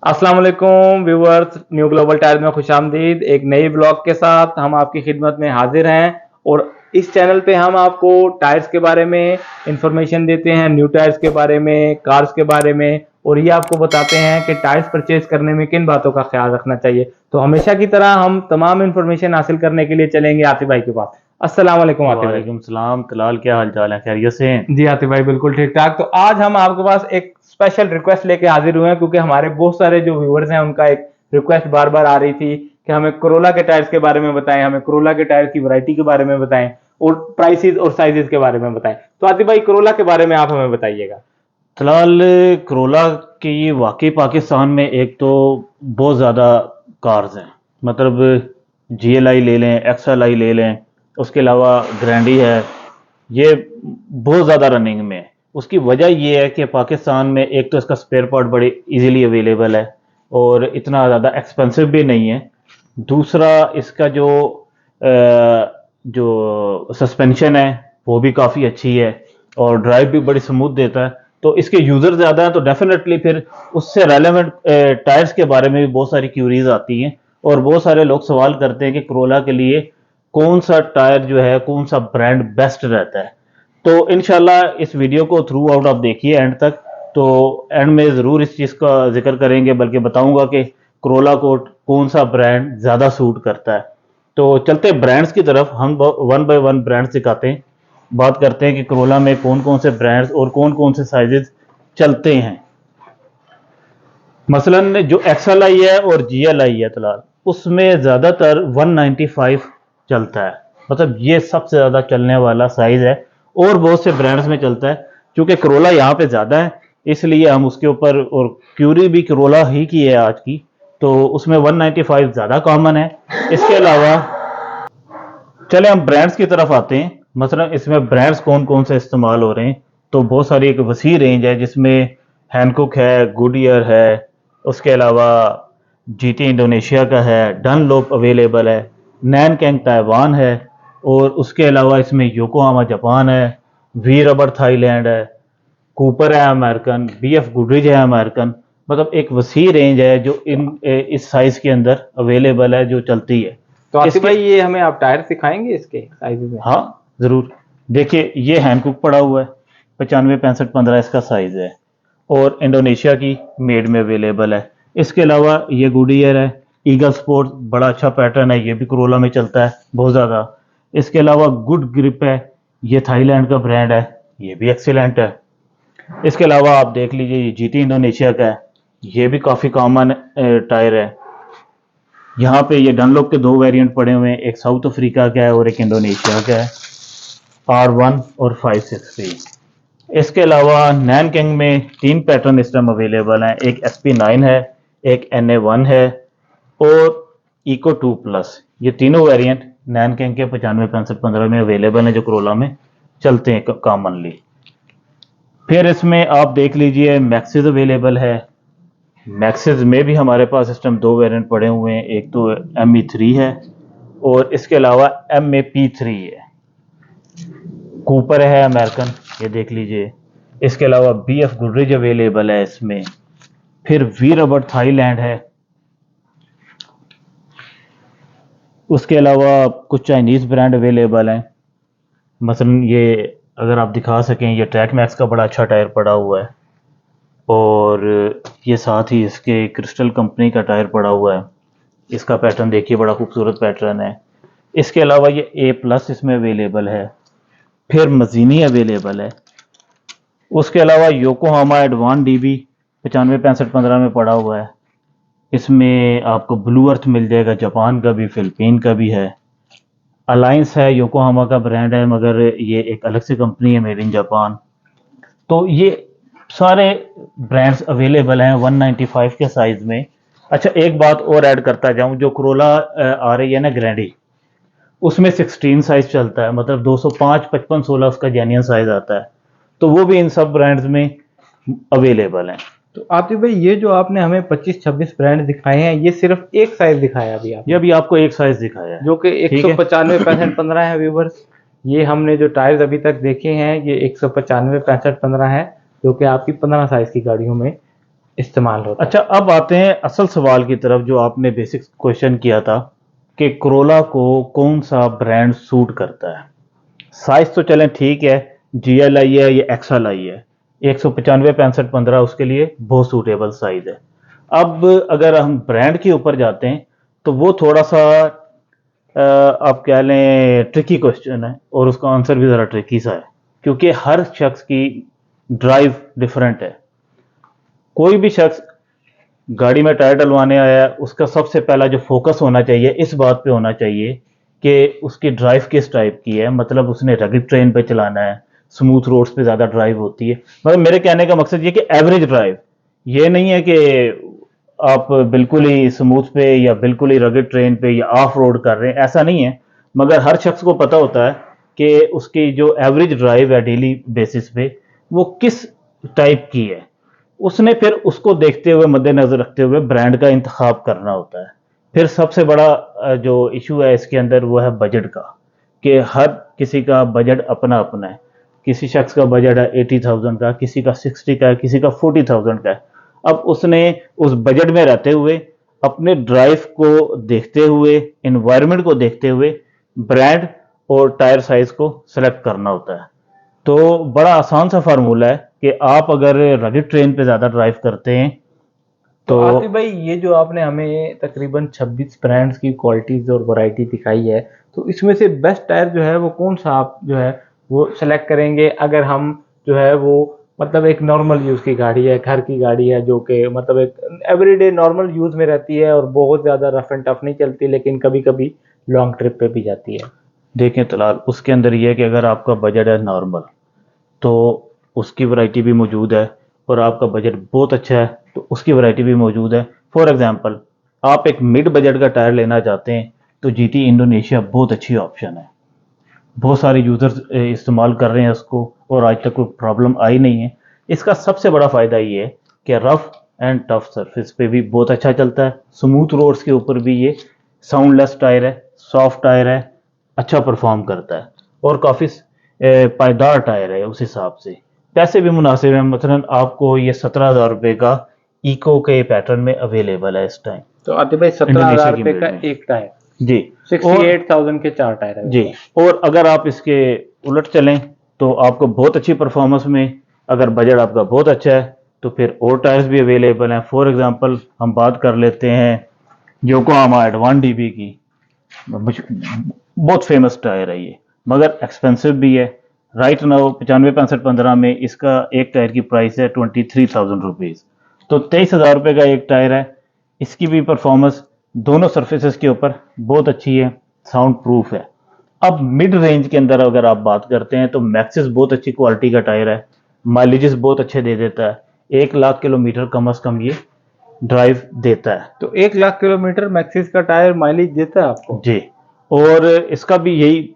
अस्सलाम वालेकुम viewers, new global tyre में खुशामदीद। एक नई ब्लॉग के साथ हम आपकी खिदमत में हाजिर हैं और इस चैनल पे हम आपको टायर्स के बारे में इंफॉर्मेशन देते हैं, न्यू टायर्स के बारे में, कार्स के बारे में, और ये आपको बताते हैं कि टायर्स परचेज करने में किन बातों का ख्याल रखना चाहिए। तो हमेशा की तरह हम तमाम इंफॉर्मेशन हासिल करने के लिए चलेंगे आतिफ भाई के पास। अस्सलाम वालेकुम आतिफ भाई। वालेकुम सलाम तलाल, क्या हाल चाल है? खैरियत से हैं? जी आतिफ भाई, बिल्कुल ठीक ठाक। तो आज हम आपके पास एक स्पेशल रिक्वेस्ट लेके हाजिर हुए हैं, क्योंकि हमारे बहुत सारे जो व्यूअर्स हैं उनका एक रिक्वेस्ट बार बार आ रही थी कि हमें कोरोला के टायर्स के बारे में बताएं, हमें कोरोला के टायर्स की वैरायटी के बारे में बताएं और प्राइसेस और साइजेस के बारे में बताएं। तो आतिफ भाई, कोरोला के बारे में आप हमें बताइएगा। तलाल, करोला की वाकई पाकिस्तान में एक तो बहुत ज़्यादा कार्स हैं। मतलब GLI ले लें, XLI ले लें, उसके अलावा ग्रैंडी है। ये बहुत ज़्यादा रनिंग में है। उसकी वजह ये है कि पाकिस्तान में एक तो इसका स्पेयर पार्ट बड़े इजीली अवेलेबल है और इतना ज़्यादा एक्सपेंसिव भी नहीं है। दूसरा, इसका जो सस्पेंशन है वो भी काफ़ी अच्छी है और ड्राइव भी बड़ी स्मूथ देता है। तो इसके यूज़र ज़्यादा हैं तो डेफिनेटली फिर उससे रेलेवेंट टायर्स के बारे में भी बहुत सारी क्यूरीज आती हैं और बहुत सारे लोग सवाल करते हैं कि कोरोला के लिए कौन सा टायर जो है, कौन सा ब्रांड बेस्ट रहता है। तो इनशाला इस वीडियो को थ्रू आउट आप देखिए एंड तक। तो एंड में ज़रूर इस चीज़ का जिक्र करेंगे, बल्कि बताऊंगा कि कोरोला को कौन सा ब्रांड ज़्यादा सूट करता है। तो चलते हैं ब्रांड्स की तरफ, हम वन बाय वन ब्रांड्स दिखाते हैं। बात करते हैं कि कोरोला में कौन कौन से ब्रांड्स और कौन कौन से साइजेस चलते हैं। मसलन जो XLI है और GLI है तलाल, उसमें ज़्यादातर 195 चलता है। मतलब ये सबसे ज़्यादा चलने वाला साइज़ है और बहुत से ब्रांड्स में चलता है। क्योंकि करोला यहाँ पे ज़्यादा है इसलिए हम उसके ऊपर, और क्यूरी भी करोला ही की है आज की, तो उसमें 195 ज़्यादा कॉमन है। इसके अलावा चले हम ब्रांड्स की तरफ आते हैं। मतलब इसमें ब्रांड्स कौन कौन से इस्तेमाल हो रहे हैं, तो बहुत सारी एक वसी रेंज है जिसमें हैनकुक है, गुडियर है, उसके अलावा GT इंडोनेशिया का है, डनलोप अवेलेबल है, नैनकैंग ताइवान है, और उसके अलावा इसमें योकोहामा जापान है, वी रबर थाईलैंड है, कूपर है अमेरिकन, BF गुडरिज है अमेरिकन। मतलब एक वसी रेंज है जो इस साइज के अंदर अवेलेबल है, जो चलती है। तो आतिफ इसके भाई, ये हमें आप टायर सिखाएंगे इसके साइजेस में? हाँ, ज़रूर। देखिए, ये हैंडकुक पड़ा हुआ है, 95 65 15 इसका साइज़ है और इंडोनेशिया की मेड में अवेलेबल है। इसके अलावा ये गुडियर है, ईगल स्पोर्ट, बड़ा अच्छा पैटर्न है, ये भी कोरोला में चलता है बहुत ज़्यादा। इसके अलावा गुड ग्रिप है, ये थाईलैंड का ब्रांड है, ये भी एक्सीलेंट है। इसके अलावा आप देख लीजिए, ये GT इंडोनेशिया का है, ये भी काफ़ी कॉमन टायर है। यहाँ पे ये डनलोप के दो वेरिएंट पड़े हुए हैं, एक साउथ अफ्रीका का है और एक इंडोनेशिया का है, R1 और 563। इसके अलावा नैनकैंग में तीन पैटर्न इस टाइम अवेलेबल हैं, एक SP9 है, एक NA1 है और इको 2 प्लस। ये तीनों वेरिएंट नैनकैंग के 95 65 15 में अवेलेबल हैं, जो कोरोला में चलते हैं कॉमनली। फिर इसमें आप देख लीजिए, मैक्सिस अवेलेबल है। मैक्सिस में भी हमारे पास इस टाइम दो वेरिएंट पड़े हुए हैं, एक तो ME3 है और इसके अलावा MAP3 है। कूपर है अमेरिकन, ये देख लीजिए। इसके अलावा BF गुडरिज अवेलेबल है इसमें। फिर वी रबर थाईलैंड है। उसके अलावा कुछ चाइनीज ब्रांड अवेलेबल हैं। मसलन ये अगर आप दिखा सकें, ये ट्रैक मैक्स का बड़ा अच्छा टायर पड़ा हुआ है और ये साथ ही इसके क्रिस्टल कंपनी का टायर पड़ा हुआ है। इसका पैटर्न देखिए, बड़ा खूबसूरत पैटर्न है। इसके अलावा ये A+ इसमें अवेलेबल है। फिर मजीनी अवेलेबल है। उसके अलावा योकोहामा एडवान DB 95 65 15 में पड़ा हुआ है। इसमें आपको ब्लू अर्थ मिल जाएगा, जापान का भी, फिलिपीन का भी है। अलायंस है, योकोहामा का ब्रांड है मगर ये एक अलग से कंपनी है, मेड इन जापान। तो ये सारे ब्रांड्स अवेलेबल हैं 195 के साइज में। अच्छा, एक बात और ऐड करता जाऊं, जो कोरोला आ रही है ना ग्रैंडी, उसमें 16 साइज चलता है। मतलब 205 55 16 उसका जेन्युइन साइज आता है। तो वो भी इन सब ब्रांड्स में अवेलेबल हैं। तो आतिफ भाई, ये जो आपने हमें 25-26 ब्रांड दिखाए हैं, ये सिर्फ एक साइज दिखाया अभी ये आपने, अभी आपको एक साइज दिखाया है, जो कि ठीक है। 195 65 15 है व्यूवर्स। ये हमने जो टायर्स अभी तक देखे हैं, ये 195 65 15 है, जो कि आपकी 15 साइज की गाड़ियों में इस्तेमाल होता है। अच्छा, अब आते हैं असल सवाल की तरफ जो आपने बेसिक क्वेश्चन किया था कि कोरोला को कौन सा ब्रांड सूट करता है। साइज तो चलें ठीक है, GL है या XL है, 195 65 15 उसके लिए बहुत सूटेबल साइज है। अब अगर हम ब्रांड के ऊपर जाते हैं तो वो थोड़ा सा आप कह लें ट्रिकी क्वेश्चन है, और उसका आंसर भी ज़रा ट्रिकी सा है, क्योंकि हर शख्स की ड्राइव डिफरेंट है। कोई भी शख्स गाड़ी में टायर डलवाने आया है, उसका सबसे पहला जो फोकस होना चाहिए इस बात पे होना चाहिए कि उसकी ड्राइव किस टाइप की है, मतलब उसने रगिड ट्रेन पे चलाना है, स्मूथ रोड्स पे ज़्यादा ड्राइव होती है। मतलब मेरे कहने का मकसद ये कि एवरेज ड्राइव, ये नहीं है कि आप बिल्कुल ही स्मूथ पे या बिल्कुल ही रगिड ट्रेन पे या ऑफ रोड कर रहे हैं, ऐसा नहीं है। मगर हर शख्स को पता होता है कि उसकी जो एवरेज ड्राइव है डेली बेसिस पे वो किस टाइप की है। उसने फिर उसको देखते हुए, मद्देनजर रखते हुए ब्रांड का इंतखाब करना होता है। फिर सबसे बड़ा जो इशू है इसके अंदर वो है बजट का, कि हर किसी का बजट अपना अपना है। किसी शख्स का बजट है 80,000 का, किसी का 60 का है, किसी का 40,000 का है। अब उसने उस बजट में रहते हुए, अपने ड्राइव को देखते हुए, इन्वायरमेंट को देखते हुए ब्रांड और टायर साइज को सेलेक्ट करना होता है। तो बड़ा आसान सा फार्मूला है कि आप अगर रगिड ट्रेन पे ज़्यादा ड्राइव करते हैं तो तो आतिफ भाई, ये जो आपने हमें तकरीबन 26 ब्रांड्स की क्वालिटीज और वैरायटी दिखाई है, तो इसमें से बेस्ट टायर जो है वो कौन सा आप जो है वो सेलेक्ट करेंगे, अगर हम जो है वो मतलब एक नॉर्मल यूज़ की गाड़ी है, घर की गाड़ी है, जो कि मतलब एक एवरीडे नॉर्मल यूज़ में रहती है और बहुत ज़्यादा रफ एंड टफ नहीं चलती, लेकिन कभी कभी लॉन्ग ट्रिप पे भी जाती है। देखें तलाल, उसके अंदर ये है कि अगर आपका बजट है नॉर्मल तो उसकी वैरायटी भी मौजूद है, और आपका बजट बहुत अच्छा है तो उसकी वैरायटी भी मौजूद है। फॉर एग्जांपल, आप एक मिड बजट का टायर लेना चाहते हैं तो GT इंडोनेशिया बहुत अच्छी ऑप्शन है। बहुत सारे यूज़र्स इस्तेमाल कर रहे हैं उसको, और आज तक कोई प्रॉब्लम आई नहीं है। इसका सबसे बड़ा फ़ायदा ये है कि रफ़ एंड टफ सरफेस पे भी बहुत अच्छा चलता है, स्मूथ रोड्स के ऊपर भी ये साउंडलेस टायर है, सॉफ्ट टायर है, अच्छा परफॉर्म करता है, और काफ़ी पायदार टायर है। उस हिसाब से पैसे भी मुनासिब हैं। मसलन आपको ये 17,000 रुपये का इको के पैटर्न में अवेलेबल है इस टाइम, तो आतिफ भाई, इंडोनेशिया 17,000 की रुपये मेड का में। एक टायर, जी, और 68,000 के 4 टायर है। जी, और अगर आप इसके उलट चलें तो आपको बहुत अच्छी परफॉर्मेंस में, अगर बजट आपका बहुत अच्छा है तो फिर और टायर्स भी अवेलेबल हैं। फॉर एग्जांपल हम बात कर लेते हैं योकोहामा एडवान DB की, बहुत फेमस टायर है ये, मगर एक्सपेंसिव भी है। राइट नाउ 95 65 15 में इसका एक टायर की प्राइस है 23,000 रुपीज़, तो 23,000 रुपये का एक टायर है। इसकी भी परफॉर्मेंस दोनों सरफेसेस के ऊपर बहुत अच्छी है, साउंड प्रूफ है। अब मिड रेंज के अंदर अगर आप बात करते हैं तो मैक्सिस बहुत अच्छी क्वालिटी का टायर है, माइलेजेस बहुत अच्छे दे देता है, 1 लाख किलोमीटर कम से कम ये ड्राइव देता है। तो 1 लाख किलोमीटर मैक्सिस का टायर माइलेज देता है आपको? जी, और इसका भी यही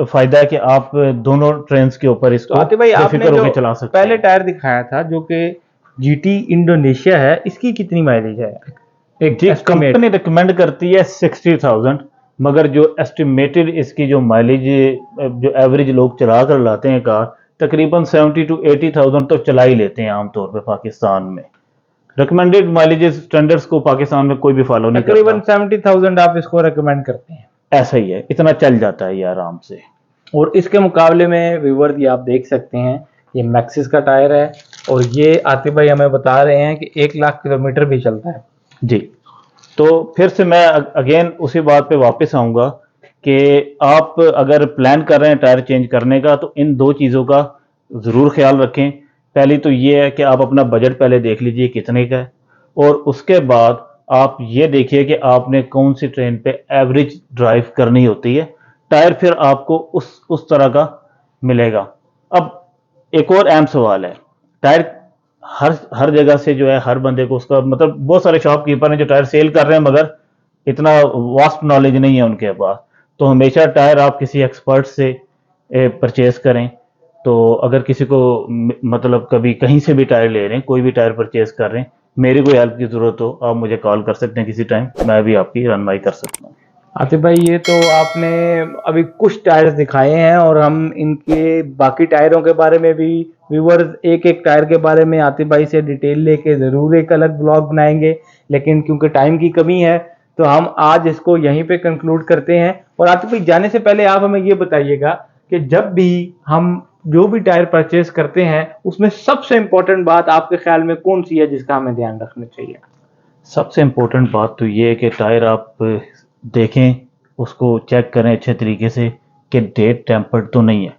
फायदा है कि आप दोनों ट्रेन्स के ऊपर तो इसको आतिफ भाई, आपने बेफिक्र जो होकर चला सकते पहले हैं। टायर दिखाया था जो कि GT इंडोनेशिया है, इसकी कितनी माइलेज है एक जी, एस्टिमेट? कंपनी रिकमेंड करती है 60,000, मगर जो एस्टिमेटेड इसकी जो माइलेज जो एवरेज लोग चला कर लाते हैं कार, तकरीबन 70 to 80,000 तो चला ही लेते हैं आमतौर पे पाकिस्तान में। रिकमेंडेड माइलेज स्टैंडर्ड्स को पाकिस्तान में कोई भी फॉलो नहीं तकरीबन करता। 70,000 आप इसको रेकमेंड करते हैं, ऐसा ही है, इतना चल जाता है ये आराम से। और इसके मुकाबले में व्यूअर्स ये आप देख सकते हैं, ये मैक्सिस का टायर है, और ये आतिफ भाई हमें बता रहे हैं कि 1 लाख किलोमीटर भी चलता है। जी, तो फिर से मैं अगेन उसी बात पे वापस आऊँगा कि आप अगर प्लान कर रहे हैं टायर चेंज करने का तो इन दो चीज़ों का ज़रूर ख्याल रखें। पहली तो ये है कि आप अपना बजट पहले देख लीजिए कितने का है, और उसके बाद आप ये देखिए कि आपने कौन सी ट्रेन पे एवरेज ड्राइव करनी होती है। टायर फिर आपको उस तरह का मिलेगा। अब एक और अहम सवाल है, टायर हर हर जगह से जो है हर बंदे को उसका मतलब, बहुत सारे शॉपकीपर हैं जो टायर सेल कर रहे हैं मगर इतना वास्ट नॉलेज नहीं है उनके पास। तो हमेशा टायर आप किसी एक्सपर्ट से परचेज करें। तो अगर किसी को मतलब कभी कहीं से भी टायर ले रहे हैं, कोई भी टायर परचेज कर रहे हैं, मेरी कोई हेल्प की ज़रूरत हो आप मुझे कॉल कर सकते हैं किसी टाइम, मैं भी आपकी रहनुमाई कर सकता हूँ। आतिफ भाई, ये तो आपने अभी कुछ टायर्स दिखाए हैं और हम इनके बाकी टायरों के बारे में भी व्यूवर्स एक एक टायर के बारे में आतिफ भाई से डिटेल लेके ज़रूर एक अलग ब्लॉग बनाएंगे, लेकिन क्योंकि टाइम की कमी है तो हम आज इसको यहीं पे कंक्लूड करते हैं। और आतिफ भाई, जाने से पहले आप हमें ये बताइएगा कि जब भी हम जो भी टायर परचेज करते हैं उसमें सबसे इम्पोर्टेंट बात आपके ख्याल में कौन सी है जिसका हमें ध्यान रखना चाहिए? सबसे इम्पोर्टेंट बात तो ये है कि टायर आप देखें, उसको चेक करें अच्छे तरीके से कि डेट टेम्पर्ड तो नहीं है।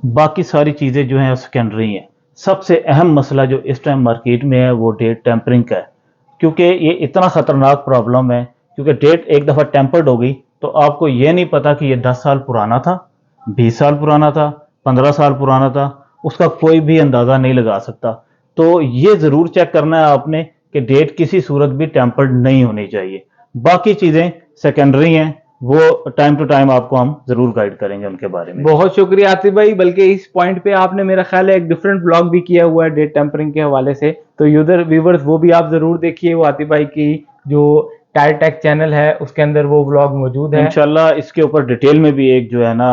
बाकी सारी चीज़ें जो हैं सेकेंडरी हैं। सबसे अहम मसला जो इस टाइम मार्केट में है वो डेट टेम्परिंग का है, क्योंकि ये इतना ख़तरनाक प्रॉब्लम है। क्योंकि डेट एक दफ़ा टेम्पर्ड हो गई तो आपको ये नहीं पता कि ये 10 साल पुराना था, 20 साल पुराना था, 15 साल पुराना था, उसका कोई भी अंदाज़ा नहीं लगा सकता। तो ये ज़रूर चेक करना है आपने कि डेट किसी सूरत भी टेम्पर्ड नहीं होनी चाहिए। बाकी चीज़ें सेकेंडरी हैं, वो टाइम टू टाइम आपको हम ज़रूर गाइड करेंगे उनके बारे में। बहुत शुक्रिया आतिफ भाई, बल्कि इस पॉइंट पे आपने मेरा ख्याल है एक डिफरेंट ब्लॉग भी किया हुआ है डेट टेम्परिंग के हवाले से, तो यूजर व्यूवर्स वो भी आप जरूर देखिए। वो आतिफ भाई की जो टायर टेक चैनल है उसके अंदर वो ब्लॉग मौजूद है। इंशाल्लाह इसके ऊपर डिटेल में भी एक जो है ना,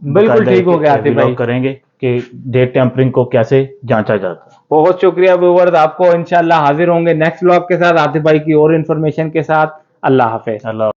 बिल्कुल ठीक हो गया आतिफ भाई, करेंगे कि डेट टेम्परिंग को कैसे जांचा जाता है। बहुत शुक्रिया व्यूवर्स, आपको इंशाल्लाह हाजिर होंगे नेक्स्ट ब्लॉग के साथ आतिफ भाई की और इन्फॉर्मेशन के साथ। अल्लाह हाफिज। अल्लाह।